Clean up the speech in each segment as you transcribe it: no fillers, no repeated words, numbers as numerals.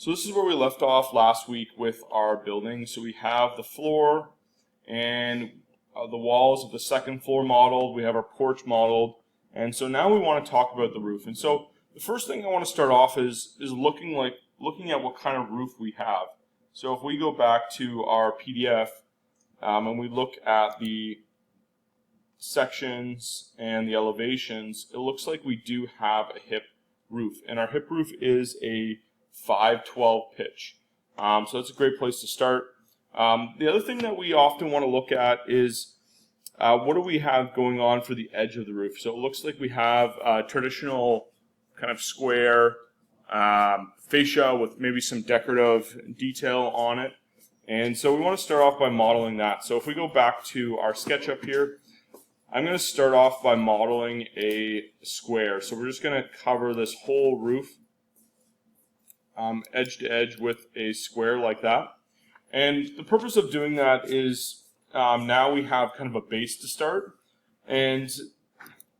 So this is where we left off last week with our building. So we have the floor and the walls of the second floor modeled. We have our porch modeled. And so now we want to talk about the roof. And so the first thing I want to start off is looking at what kind of roof we have. So if we go back to our PDF and we look at the sections and the elevations, it looks like we do have a hip roof. And our hip roof is a 512 pitch. So that's a great place to start. The other thing that we often want to look at is what do we have going on for the edge of the roof. So it looks like we have a traditional kind of square fascia with maybe some decorative detail on it. And so we want to start off by modeling that. So if we go back to our SketchUp here, I'm going to start off by modeling a square. So we're just going to cover this whole roof edge to edge with a square like that. And the purpose of doing that is now we have kind of a base to start. And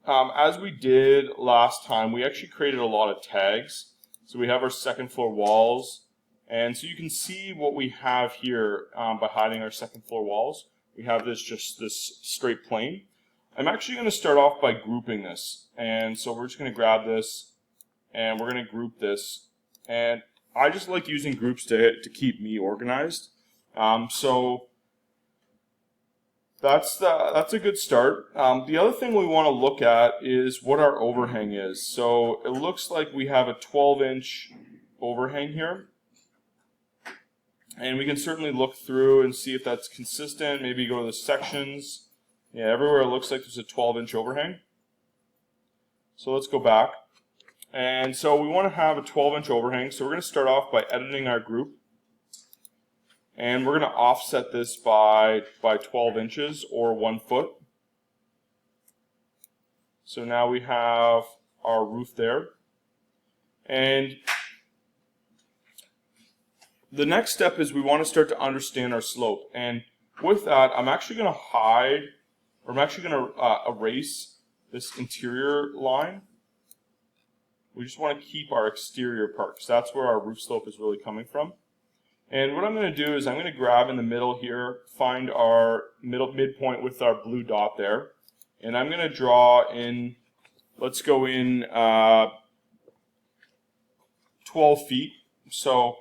as we did last time, we actually created a lot of tags. So we have our second floor walls. And so you can see what we have here by hiding our second floor walls. We have just this straight plane. I'm actually going to start off by grouping this. And so we're just going to grab this and we're going to group this. And I just like using groups to keep me organized. So that's a good start. The other thing we want to look at is what our overhang is. So it looks like we have a 12-inch overhang here. And we can certainly look through and see if that's consistent. Maybe go to the sections. Yeah, everywhere it looks like there's a 12-inch overhang. So let's go back. And so we want to have a 12-inch overhang. So we're going to start off by editing our group. And we're going to offset this by 12 inches or 1 foot. So now we have our roof there. And the next step is we want to start to understand our slope. And with that, I'm actually going to erase this interior line. We just want to keep our exterior part because that's where our roof slope is really coming from. And what I'm going to do is I'm going to grab in the middle here, find our midpoint with our blue dot there, and I'm going to draw in, let's go in 12 feet. So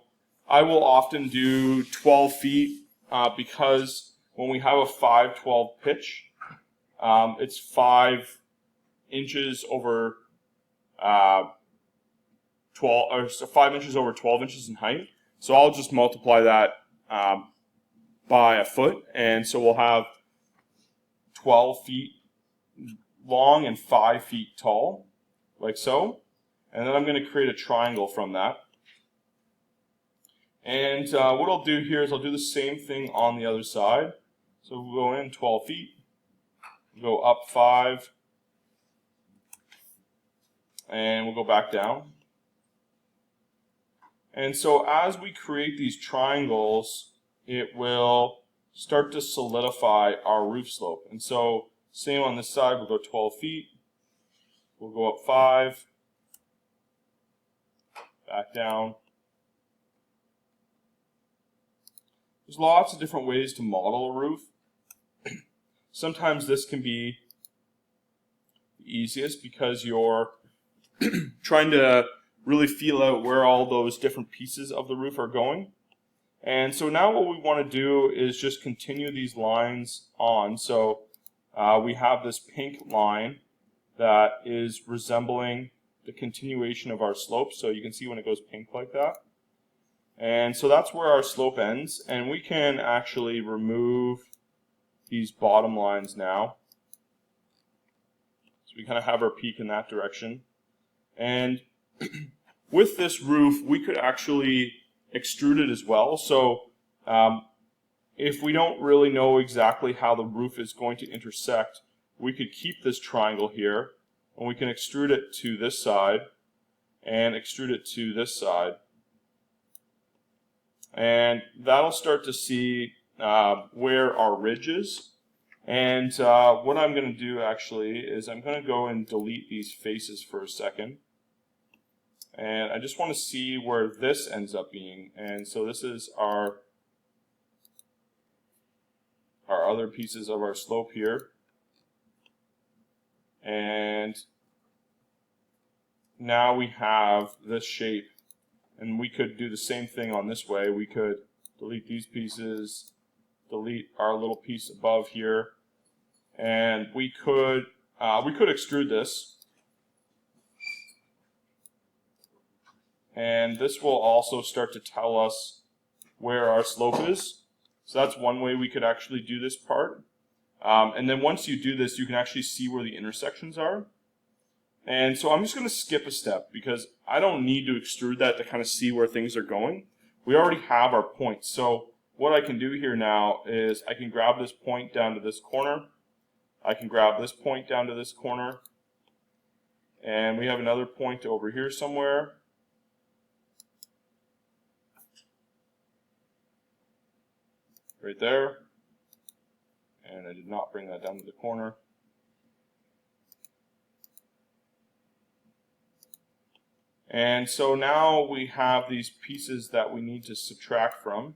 I will often do 12 feet because when we have a 512 pitch, it's 5 inches over 5 inches over 12 inches in height. So I'll just multiply that by a foot, and so we'll have 12 feet long and 5 feet tall, like so. And then I'm going to create a triangle from that. And what I'll do here is I'll do the same thing on the other side. So we'll go in 12 feet, go up 5, and we'll go back down. And so as we create these triangles, it will start to solidify our roof slope. And so same on this side, we'll go 12 feet, we'll go up 5, back down. There's lots of different ways to model a roof. Sometimes this can be the easiest because you're trying to really feel out where all those different pieces of the roof are going. And so now what we want to do is just continue these lines on. So we have this pink line that is resembling the continuation of our slope. So you can see when it goes pink like that. And so that's where our slope ends. And we can actually remove these bottom lines now. So we kind of have our peak in that direction. And with this roof, we could actually extrude it as well. So if we don't really know exactly how the roof is going to intersect, we could keep this triangle here, and we can extrude it to this side, and extrude it to this side. And that'll start to see where our ridge is. And what I'm going to do actually is I'm going to go and delete these faces for a second. And I just want to see where this ends up being. And so this is our other pieces of our slope here. And now we have this shape. And we could do the same thing on this way. We could delete these pieces, delete our little piece above here, and we could extrude this. And this will also start to tell us where our slope is. So that's one way we could actually do this part. And then once you do this, you can actually see where the intersections are. And so I'm just going to skip a step because I don't need to extrude that to kind of see where things are going. We already have our points. So what I can do here now is I can grab this point down to this corner. I can grab this point down to this corner. And we have another point over here somewhere. Right there. And I did not bring that down to the corner. And so now we have these pieces that we need to subtract from,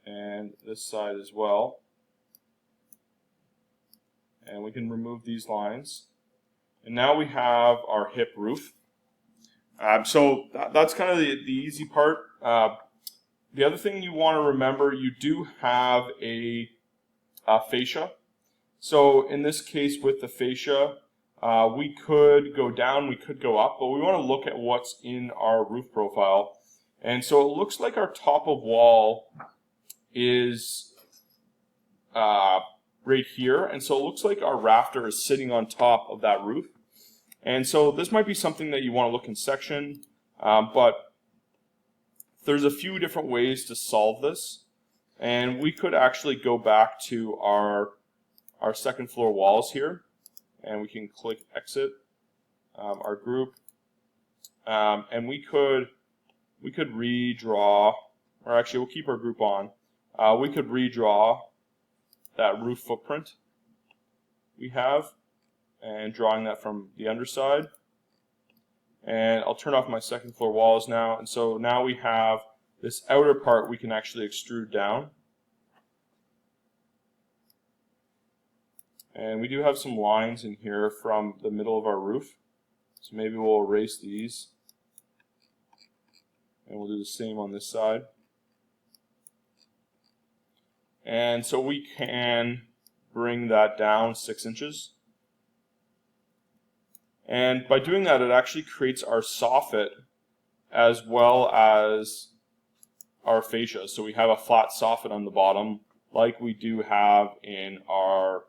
and this side as well. And we can remove these lines. And now we have our hip roof. So that's kind of the easy part. The other thing you want to remember, you do have a fascia. So in this case with the fascia, we could go down, we could go up, but we want to look at what's in our roof profile. And so it looks like our top of wall is right here, and so it looks like our rafter is sitting on top of that roof. And so this might be something that you want to look in section, but there's a few different ways to solve this. And we could actually go back to our second floor walls here. And we can click exit our group, and we could redraw, or actually we'll keep our group on. We could redraw that roof footprint we have, and drawing that from the underside. And I'll turn off my second floor walls now, and so now we have this outer part we can actually extrude down. And we do have some lines in here from the middle of our roof. So maybe we'll erase these. And we'll do the same on this side. And so we can bring that down 6 inches. And by doing that, it actually creates our soffit as well as our fascia. So we have a flat soffit on the bottom, like we do have in our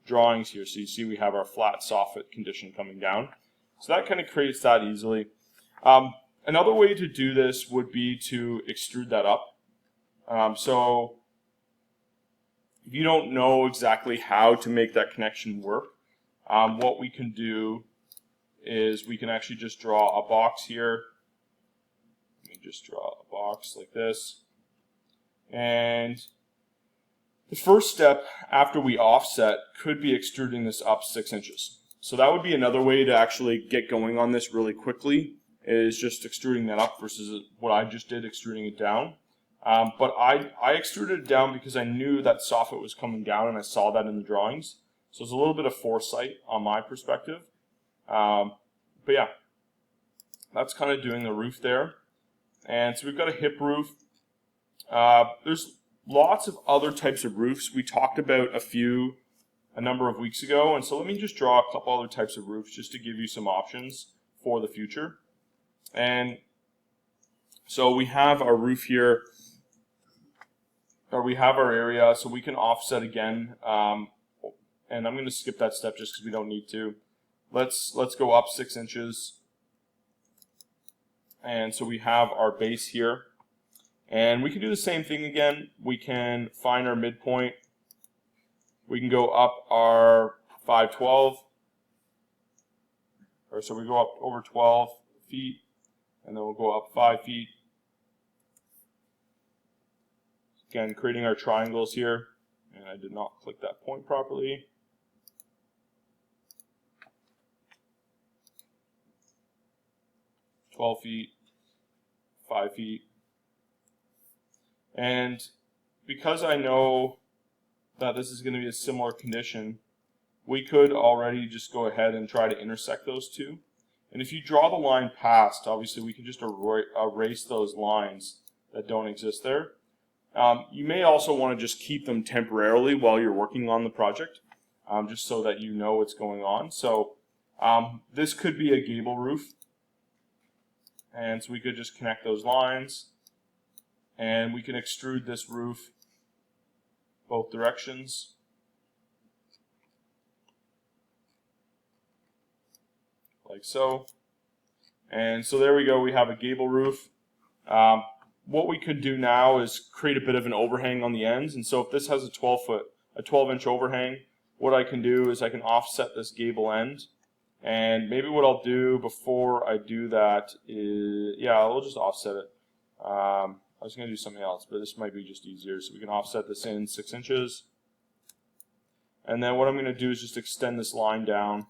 drawings here. So you see we have our flat soffit condition coming down. So that kind of creates that easily. Another way to do this would be to extrude that up. So if you don't know exactly how to make that connection work, what we can do is we can actually just draw a box here. Let me just draw a box like this. And the first step after we offset could be extruding this up 6 inches. So that would be another way to actually get going on this really quickly, is just extruding that up versus what I just did, extruding it down. But I extruded it down because I knew that soffit was coming down and I saw that in the drawings. So it's a little bit of foresight on my perspective. But yeah, that's kind of doing the roof there. And so we've got a hip roof. There's lots of other types of roofs. We talked about a number of weeks ago, and so let me just draw a couple other types of roofs just to give you some options for the future. And so we have our roof here, or we have our area, so we can offset again, and I'm going to skip that step just because we don't need to. Let's go up 6 inches, and so we have our base here. And we can do the same thing again. We can find our midpoint. We can go up our 512. Or so we go up over 12 feet, and then we'll go up 5 feet. Again, creating our triangles here. And I did not click that point properly. 12 feet, 5 feet. And because I know that this is going to be a similar condition, we could already just go ahead and try to intersect those two. And if you draw the line past, obviously we can just erase those lines that don't exist there. You may also want to just keep them temporarily while you're working on the project, just so that you know what's going on. So this could be a gable roof, and so we could just connect those lines, and we can extrude this roof both directions. Like so. And so there we go, we have a gable roof. What we could do now is create a bit of an overhang on the ends, and so if this has a 12-inch overhang, what I can do is I can offset this gable end. And maybe what I'll do before I do that is, yeah, I'll just offset it. I was going to do something else, but this might be just easier. So we can offset this in 6 inches. And then what I'm going to do is just extend this line down.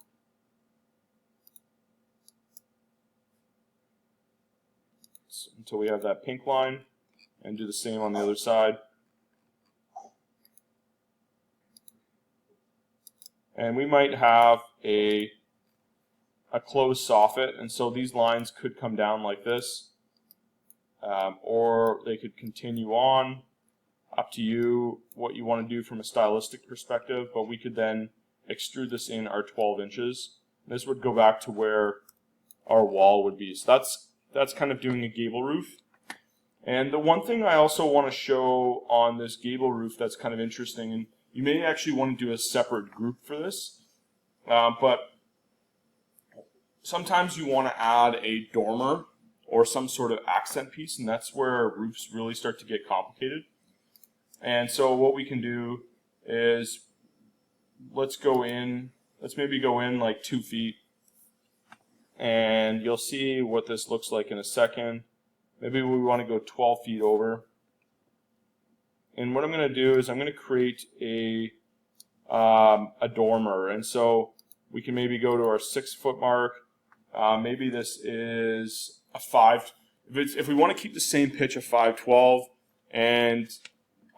Until we have that pink line, and do the same on the other side. And we might have a closed soffit, and so these lines could come down like this, or they could continue on. Up to you what you want to do from a stylistic perspective, but we could then extrude this in our 12 inches. This would go back to where our wall would be. So that's kind of doing a gable roof. And the one thing I also want to show on this gable roof that's kind of interesting, and you may actually want to do a separate group for this, but sometimes you want to add a dormer or some sort of accent piece, and that's where roofs really start to get complicated. And so what we can do is let's maybe go in like 2 feet. And you'll see what this looks like in a second. Maybe we want to go 12 feet over. And what I'm going to do is I'm going to create a dormer. And so we can maybe go to our 6 foot mark. Maybe this is a 5. If we want to keep the same pitch of 512, and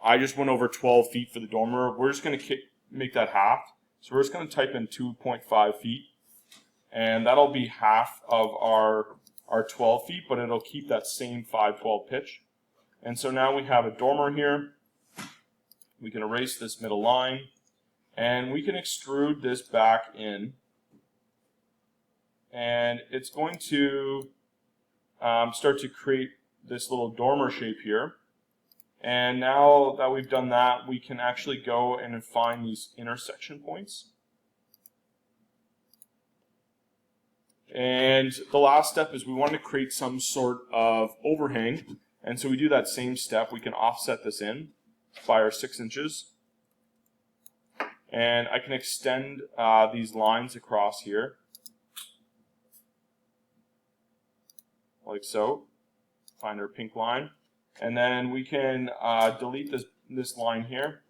I just went over 12 feet for the dormer, we're just going to make that half. So we're just going to type in 2.5 feet. And that'll be half of our 12 feet, but it'll keep that same 512 pitch. And so now we have a dormer here. We can erase this middle line, and we can extrude this back in. And it's going to start to create this little dormer shape here. And now that we've done that, we can actually go and find these intersection points. And the last step is we want to create some sort of overhang. And so we do that same step. We can offset this in by our 6 inches. And I can extend these lines across here, like so. Find our pink line. And then we can delete this line here.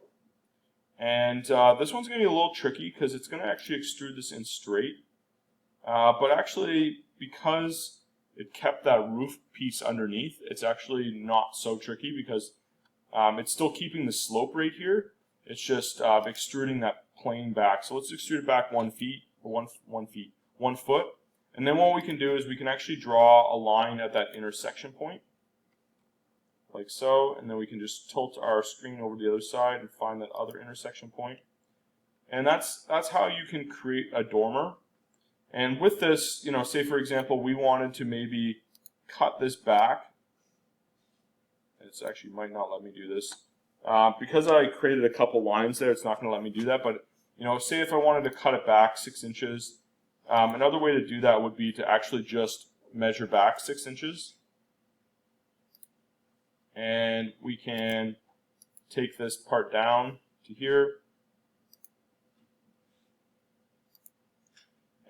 And this one's going to be a little tricky because it's going to actually extrude this in straight. But actually, because it kept that roof piece underneath, it's actually not so tricky because it's still keeping the slope right here. It's just extruding that plane back. So let's extrude it back 1 foot. And then what we can do is we can actually draw a line at that intersection point, like so. And then we can just tilt our screen over to the other side and find that other intersection point. And that's how you can create a dormer. And with this, say for example, we wanted to maybe cut this back. It's actually might not let me do this. Because I created a couple lines there, it's not going to let me do that. But, say if I wanted to cut it back 6 inches, another way to do that would be to actually just measure back 6 inches. And we can take this part down to here.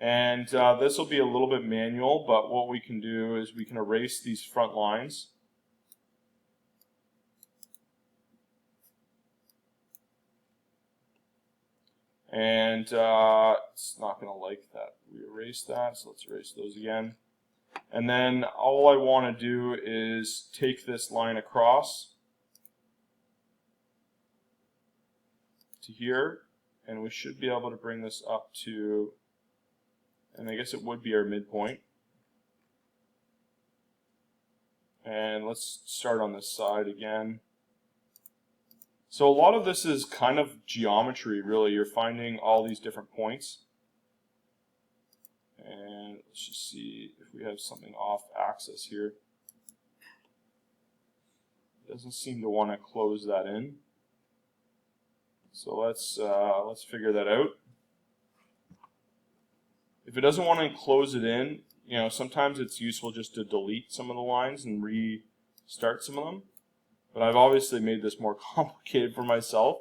And this will be a little bit manual, but what we can do is we can erase these front lines. And it's not going to like that we erase that, so let's erase those again. And then all I want to do is take this line across to here, and we should be able to bring this up to, and I guess it would be our midpoint. And let's start on this side again. So a lot of this is kind of geometry, really. You're finding all these different points. And let's just see if we have something off axis here. It doesn't seem to want to close that in. So let's figure that out. If it doesn't want to close it in, you know, sometimes it's useful just to delete some of the lines and restart some of them. But I've obviously made this more complicated for myself.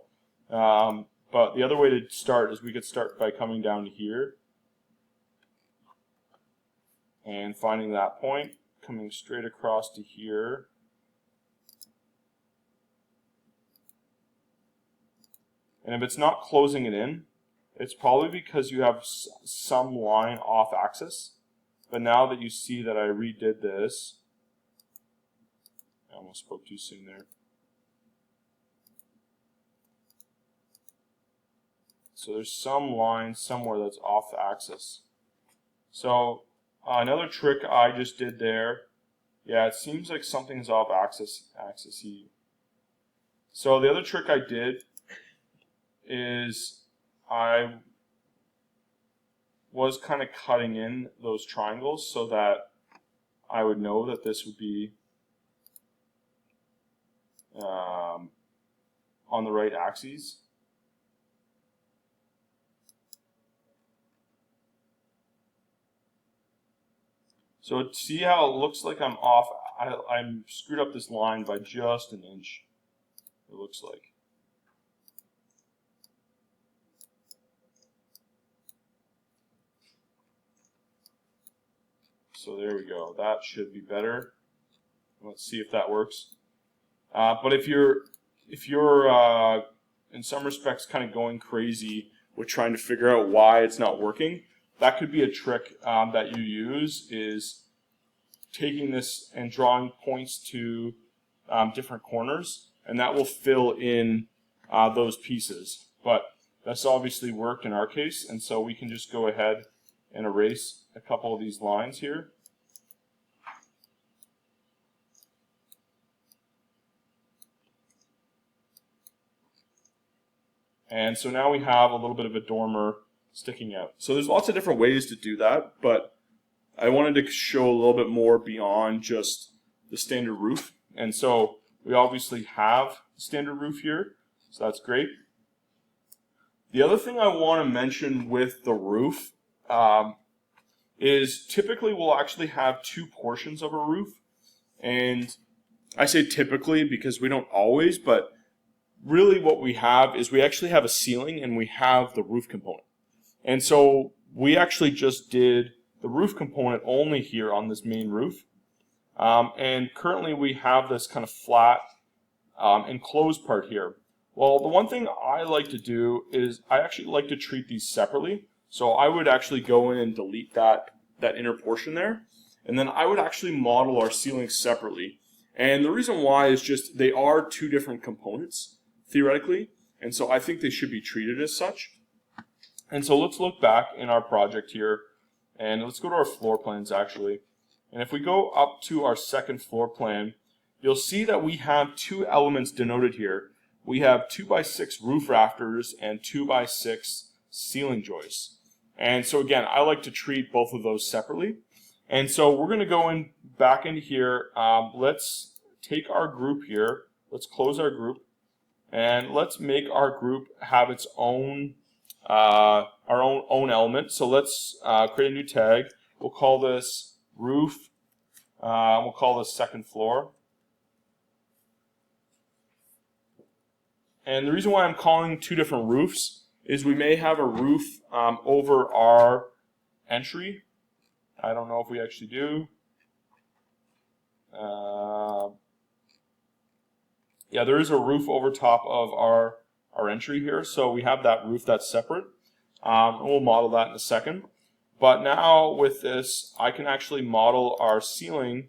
But the other way to start is we could start by coming down to here and finding that point, coming straight across to here. And if it's not closing it in, it's probably because you have some line off axis. But now that you see that I redid this, I almost spoke too soon there. So there's some line somewhere that's off the axis. So another trick I just did there, yeah, it seems like something's off axis-y. So the other trick I did is I was kind of cutting in those triangles so that I would know that this would be on the right axes. So see how it looks like I'm off, I'm screwed up this line by just an inch, it looks like. So there we go, that should be better. Let's see if that works. But if you're in some respects kind of going crazy with trying to figure out why it's not working, that could be a trick that you use, is taking this and drawing points to different corners, and that will fill in those pieces. But that's obviously worked in our case, and so we can just go ahead and erase a couple of these lines here. And so now we have a little bit of a dormer sticking out. So there's lots of different ways to do that, but I wanted to show a little bit more beyond just the standard roof. And so we obviously have the standard roof here, so that's great. The other thing I want to mention with the roof is typically we'll actually have two portions of a roof. And I say typically because we don't always, but really what we have is we actually have a ceiling and we have the roof component. And so we actually just did the roof component only here on this main roof. And currently we have this kind of flat enclosed part here. Well, the one thing I like to do is I actually like to treat these separately. So I would actually go in and delete that inner portion there. And then I would actually model our ceiling separately. And the reason why is just they are two different components, theoretically, and so I think they should be treated as such. And so let's look back in our project here, and let's go to our floor plans actually. And if we go up to our second floor plan, you'll see that we have two elements denoted here. We have 2x6 roof rafters and 2x6 ceiling joists. And so again, I like to treat both of those separately. And so we're going to go in back into here. Let's take our group here. Let's close our group. And let's make our group have its own own element. So let's create a new tag. We'll call this roof. We'll call this second floor. And the reason why I'm calling two different roofs is we may have a roof over our entry. I don't know if we actually do. Yeah, there is a roof over top of our entry here, so we have that roof that's separate. And we'll model that in a second. But now with this, I can actually model our ceiling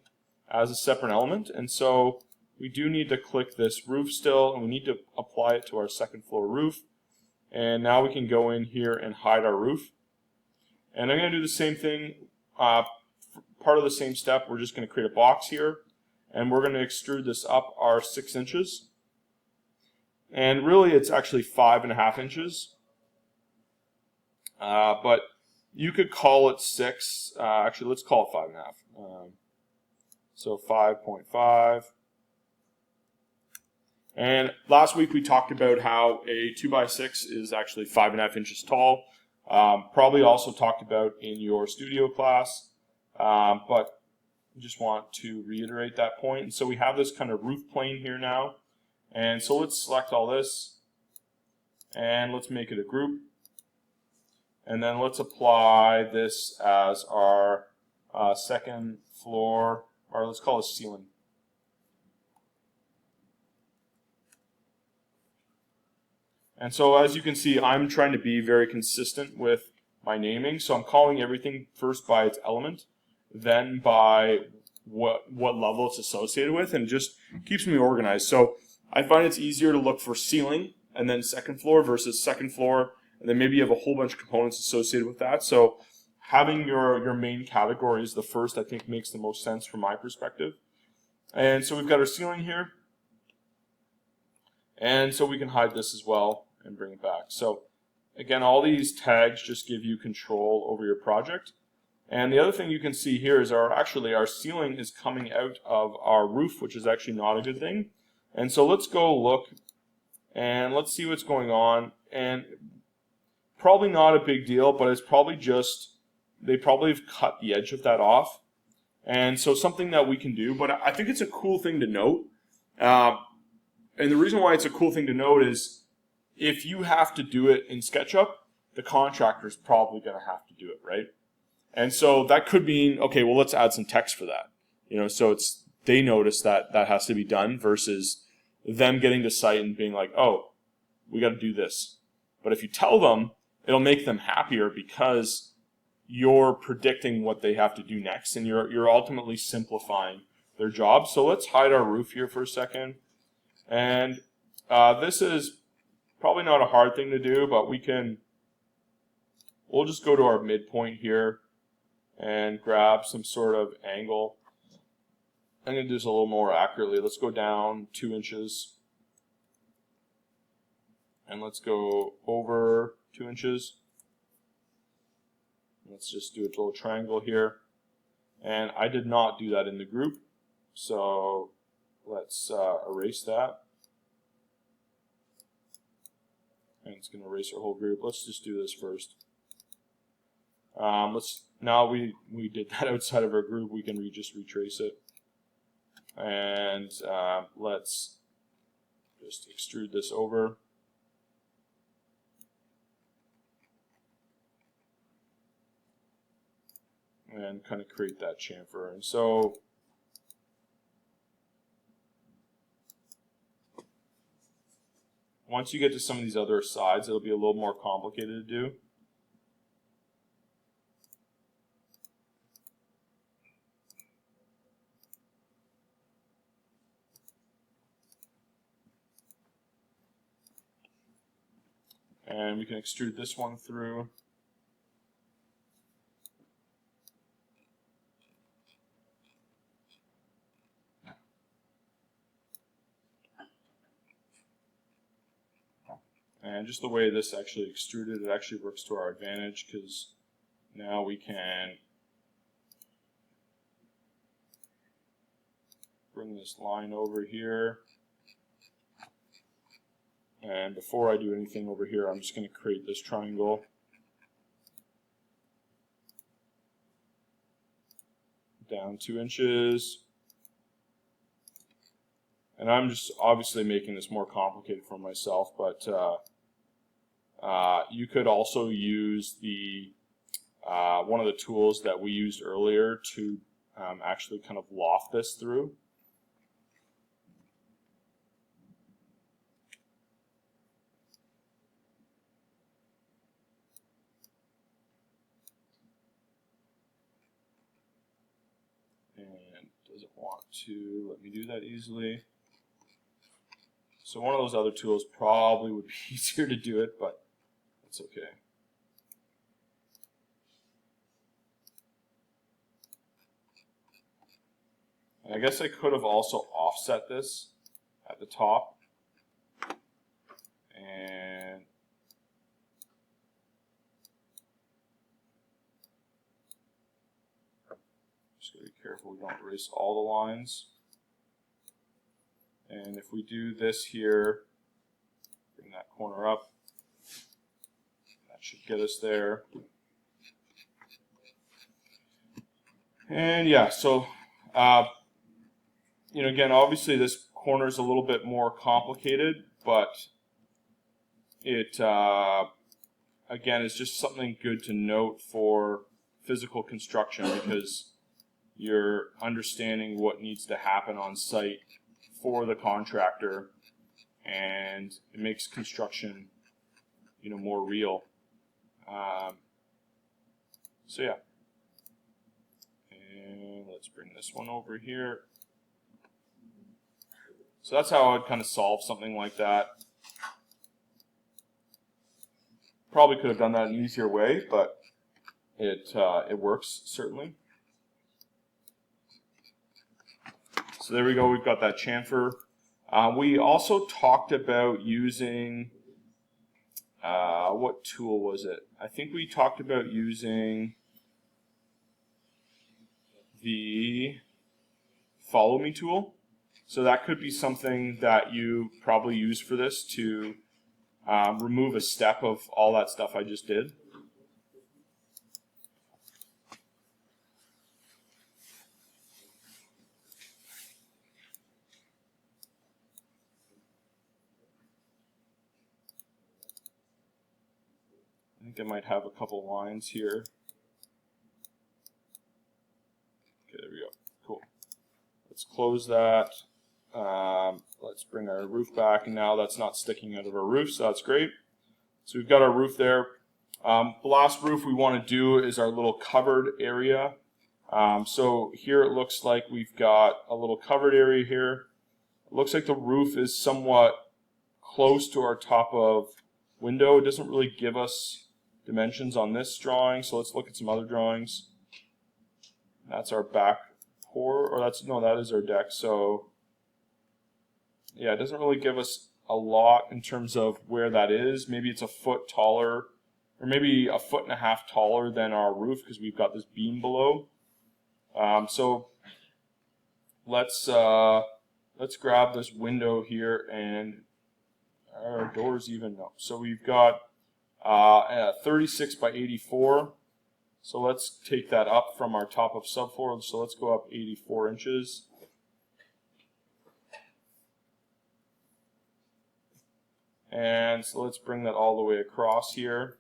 as a separate element. And so we do need to click this roof still, and we need to apply it to our second floor roof. And now we can go in here and hide our roof. And I'm going to do the same thing, part of the same step. We're just going to create a box here, and we're going to extrude this up our 6 inches. And really it's actually 5.5 inches. But you could call it 6. Actually, let's call it 5.5. So 5.5. And last week we talked about how a 2x6 is actually 5.5 inches tall. Probably also talked about in your studio class, but I just want to reiterate that point. And so we have this kind of roof plane here now. And so let's select all this, and let's make it a group. And then let's apply this as our second floor, or let's call it ceiling. And so as you can see, I'm trying to be very consistent with my naming. So I'm calling everything first by its element, then by what level it's associated with, and it just keeps me organized. So I find it's easier to look for ceiling and then second floor versus second floor, and then maybe you have a whole bunch of components associated with that. So having your main categories the first, I think, makes the most sense from my perspective. And so we've got our ceiling here. And so we can hide this as well and bring it back. So again, all these tags just give you control over your project. And the other thing you can see here is our ceiling is coming out of our roof, which is actually not a good thing. And so let's go look and let's see what's going on. And probably not a big deal, but it's probably just, they probably have cut the edge of that off. And so something that we can do, but I think it's a cool thing to note. And the reason why it's a cool thing to note is if you have to do it in SketchUp, the contractor's probably going to have to do it, right? And so that could mean, okay, well, let's add some text for that. So they notice that that has to be done versus them getting to site and being like, oh, we got to do this. But if you tell them, it'll make them happier because you're predicting what they have to do next, and you're ultimately simplifying their job. So let's hide our roof here for a second. And this is probably not a hard thing to do, but we'll just go to our midpoint here and grab some sort of angle. I'm going to do this a little more accurately. Let's go down 2 inches. And let's go over 2 inches. Let's just do a little triangle here. And I did not do that in the group, so let's erase that. And it's going to erase our whole group. Let's just do this first. Now we did that outside of our group, we can just retrace it. And let's just extrude this over. And kind of create that chamfer. And so once you get to some of these other sides, it'll be a little more complicated to do. And we can extrude this one through. And just the way this actually extruded, it actually works to our advantage because now we can bring this line over here. And before I do anything over here, I'm just going to create this triangle. Down 2 inches. And I'm just obviously making this more complicated for myself, but you could also use the one of the tools that we used earlier to actually kind of loft this through. to let me do that easily. So one of those other tools probably would be easier to do it, but that's okay. And I guess I could have also offset this at the top. And just gotta be careful we don't erase all the lines. And if we do this here, bring that corner up, that should get us there. And yeah, so you know, again, obviously this corner is a little bit more complicated, but it again is just something good to note for physical construction, because you're understanding what needs to happen on site for the contractor, and it makes construction, you know, more real. So yeah, and let's bring this one over here. So that's how I'd kind of solve something like that. Probably could have done that an easier way, but it works certainly. So there we go, we've got that chamfer. We also talked about using, what tool was it? I think we talked about using the follow me tool. So that could be something that you probably use for this to remove a step of all that stuff I just did. I think I might have a couple lines here. Okay, there we go. Cool. Let's close that. Let's bring our roof back, and now that's not sticking out of our roof, so that's great. So we've got our roof there. The last roof we want to do is our little covered area. So here it looks like we've got a little covered area here. It looks like the roof is somewhat close to our top of window. It doesn't really give us dimensions on this drawing, so let's look at some other drawings. That's our back pour, or that is our deck. So yeah, it doesn't really give us a lot in terms of where that is. Maybe it's a foot taller, or maybe a foot and a half taller than our roof, because we've got this beam below. So let's grab this window here, and our doors even no. So we've got 36 by 84. So let's take that up from our top of subfloor. So let's go up 84 inches. And so let's bring that all the way across here.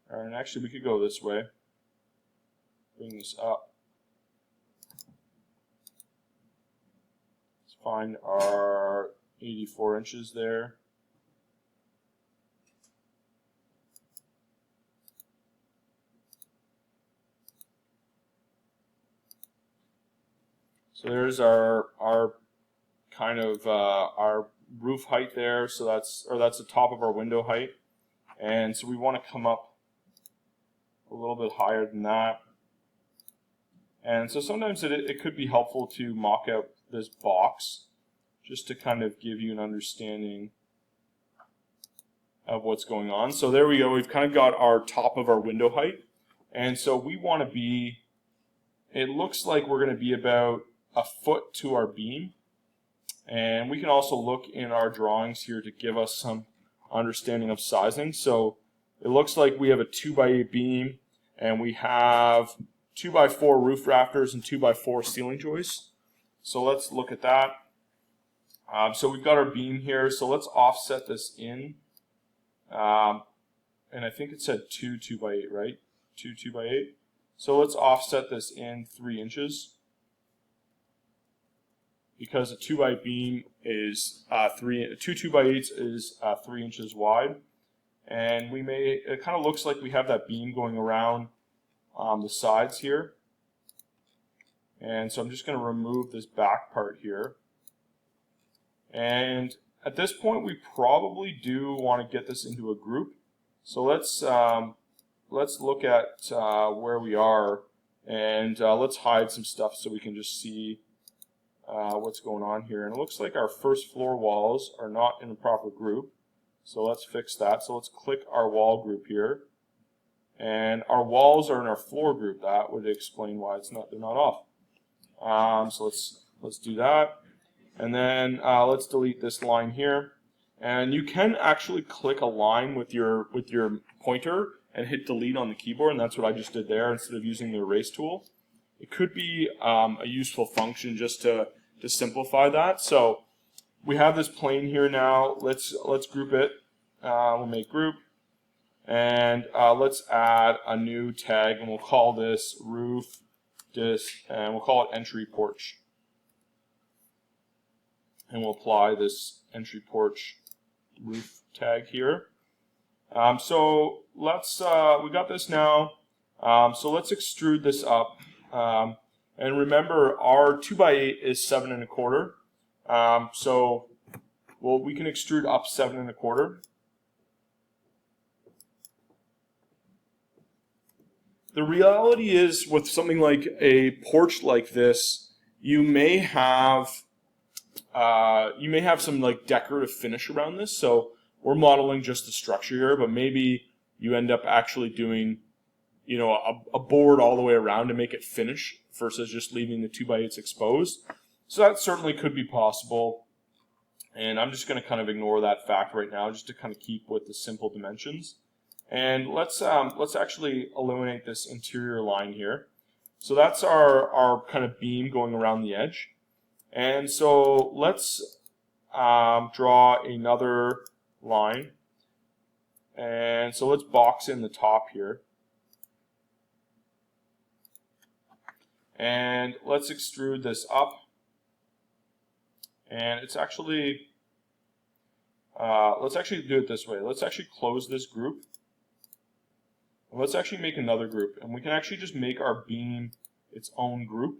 And actually we could go this way. Bring this up. Let's find our 84 inches there. So there's our kind of our roof height there. So that's the top of our window height, and so we want to come up a little bit higher than that. And so sometimes it could be helpful to mock out this box just to kind of give you an understanding of what's going on. So there we go. We've kind of got our top of our window height, and so we want to be. It looks like we're going to be about a foot to our beam, and we can also look in our drawings here to give us some understanding of sizing. So it looks like we have a 2x8 beam, and we have 2x4 roof rafters and 2x4 ceiling joists. So let's look at that. So we've got our beam here, so let's offset this in, and I think it said 2x8, right? 2x8. So let's offset this in 3 inches. Because a 2x beam is 2 2x8s is 3 inches wide, and it kind of looks like we have that beam going around the sides here, And so I'm just going to remove this back part here. And at this point, we probably do want to get this into a group. So let's look at where we are, and let's hide some stuff so we can just see what's going on here. And it looks like our first floor walls are not in the proper group. So let's fix that. So let's click our wall group here. And our walls are in our floor group. That would explain why they're not off. So let's do that. And then let's delete this line here. And you can actually click a line with your pointer and hit delete on the keyboard, and that's what I just did there instead of using the erase tool. It could be a useful function just to simplify that. So we have this plane here now. Let's group it. We'll make group, and let's add a new tag, and we'll call this roof and we'll call it entry porch. And we'll apply this entry porch roof tag here. So let's we got this now. So let's extrude this up. And remember, our 2x8 is 7 1/4. So we can extrude up 7 1/4. The reality is, with something like a porch like this, you may have some like decorative finish around this. So we're modeling just the structure here, but maybe you end up actually doing, a board all the way around to make it finish versus just leaving the 2x8s exposed. So that certainly could be possible. And I'm just going to kind of ignore that fact right now, just to kind of keep with the simple dimensions. And let's actually eliminate this interior line here. So that's our kind of beam going around the edge. And so let's draw another line. And so let's box in the top here. And let's extrude this up. And it's actually, let's actually do it this way. Let's actually close this group. And let's actually make another group. And we can actually just make our beam its own group.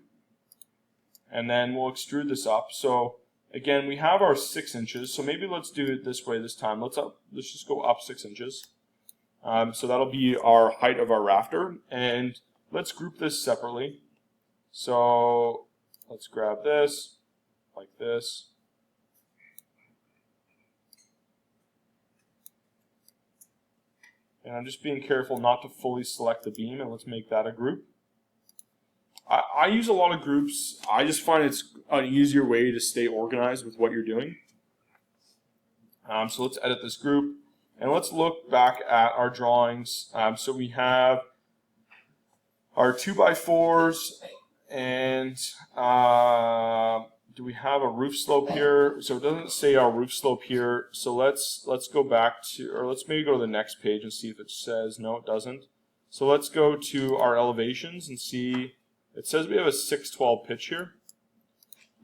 And then we'll extrude this up. So again, we have our 6 inches. So maybe let's do it this way this time. Let's just go up 6 inches. So that'll be our height of our rafter. And let's group this separately. So let's grab this like this. And I'm just being careful not to fully select the beam, and let's make that a group. I use a lot of groups. I just find it's an easier way to stay organized with what you're doing. So let's edit this group, and let's look back at our drawings. So we have our 2x4s, and do we have a roof slope here? So it doesn't say our roof slope here. So let's go back to, or let's maybe go to the next page and see if it says. No, it doesn't. So let's go to our elevations and see. It says we have a 612 pitch here.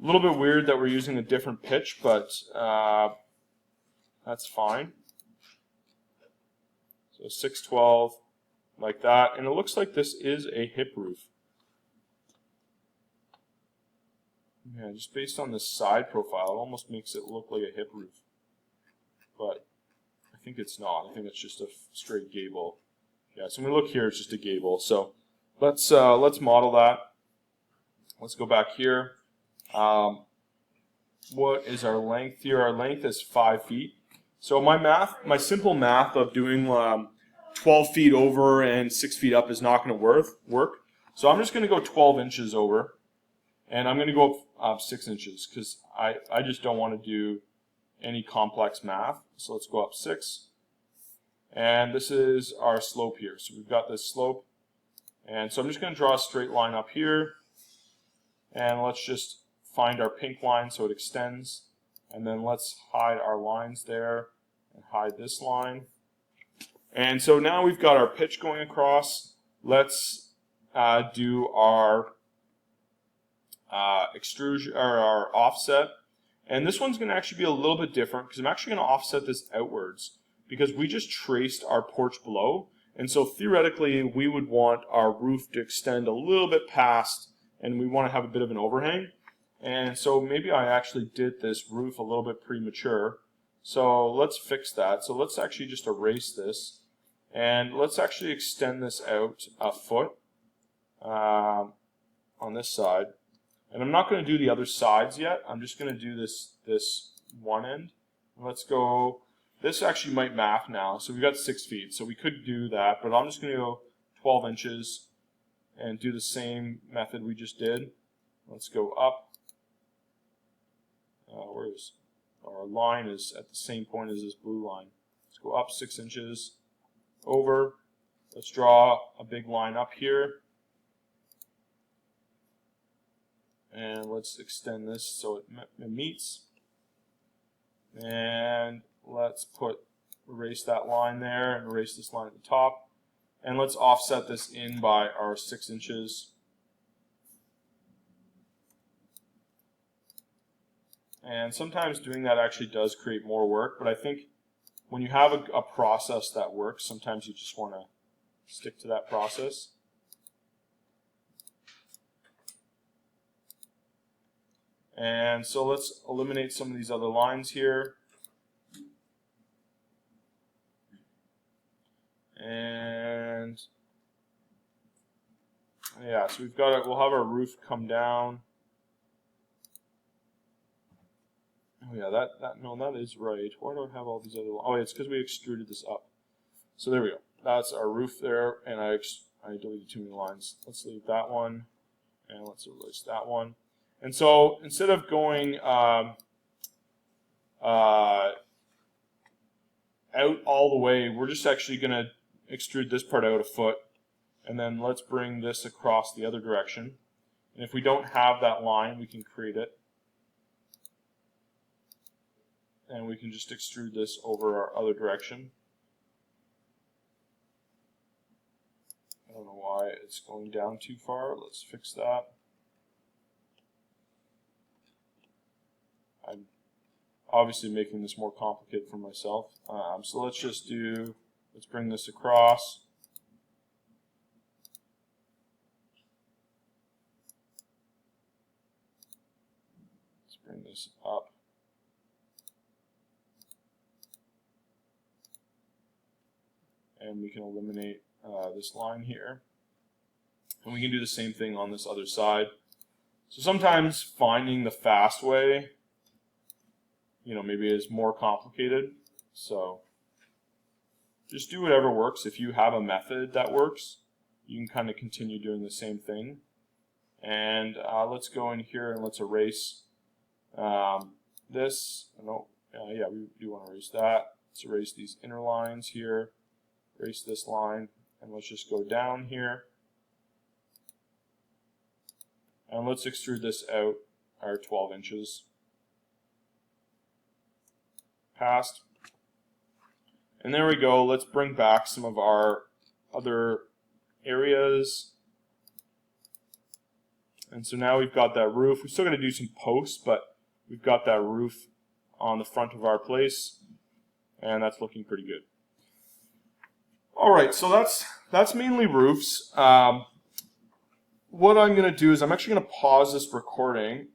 A little bit weird that we're using a different pitch, but that's fine. So 612 like that, and it looks like this is a hip roof. Yeah, just based on this side profile, it almost makes it look like a hip roof. But I think it's not. I think it's just a straight gable. Yeah, so when we look here, it's just a gable. So let's model that. Let's go back here. What is our length here? Our length is 5 feet. So my simple math of doing 12 feet over and 6 feet up is not going to work. So I'm just going to go 12 inches over. And I'm going to go up 6 inches because I just don't want to do any complex math. So let's go up 6. And this is our slope here. So we've got this slope. And so I'm just going to draw a straight line up here. And let's just find our pink line so it extends. And then let's hide our lines there and hide this line. And so now we've got our pitch going across. Let's do our extrusion or our offset, and this one's going to actually be a little bit different because I'm actually going to offset this outwards because we just traced our porch below, and so theoretically we would want our roof to extend a little bit past and we want to have a bit of an overhang. And so maybe I actually did this roof a little bit premature. So let's fix that. So let's actually just erase this, and let's actually extend this out a foot on this side. And I'm not going to do the other sides yet. I'm just going to do this one end. Let's go. This actually might math now. So we've got 6 feet. So we could do that, but I'm just going to go 12 inches and do the same method we just did. Let's go up. Where's our line is at the same point as this blue line. Let's go up 6 inches, over. Let's draw a big line up here. And let's extend this so it meets. And let's erase that line there and erase this line at the top. And let's offset this in by our 6 inches. And sometimes doing that actually does create more work, but I think when you have a process that works, sometimes you just want to stick to that process. And so let's eliminate some of these other lines here. And yeah, so we'll have our roof come down. Oh yeah, that is right. Why do I have all these other lines? Oh, it's because we extruded this up. So there we go. That's our roof there, and I deleted too many lines. Let's leave that one, and let's erase that one. And so instead of going out all the way, we're just actually going to extrude this part out a foot, and then let's bring this across the other direction. And if we don't have that line, we can create it. And we can just extrude this over our other direction. I don't know why it's going down too far. Let's fix that. I'm obviously making this more complicated for myself. So let's bring this across. Let's bring this up. And we can eliminate this line here. And we can do the same thing on this other side. So sometimes finding the fast way, maybe is more complicated. So just do whatever works. If you have a method that works, you can kind of continue doing the same thing. And let's go in here and let's erase this. Yeah, we do want to erase that. Let's erase these inner lines here. Erase this line, and let's just go down here. And let's extrude this out our 12 inches past. And there we go. Let's bring back some of our other areas. And so now we've got that roof. We're still going to do some posts, but we've got that roof on the front of our place, and that's looking pretty good. All right, so that's mainly roofs. What I'm going to do is I'm actually going to pause this recording,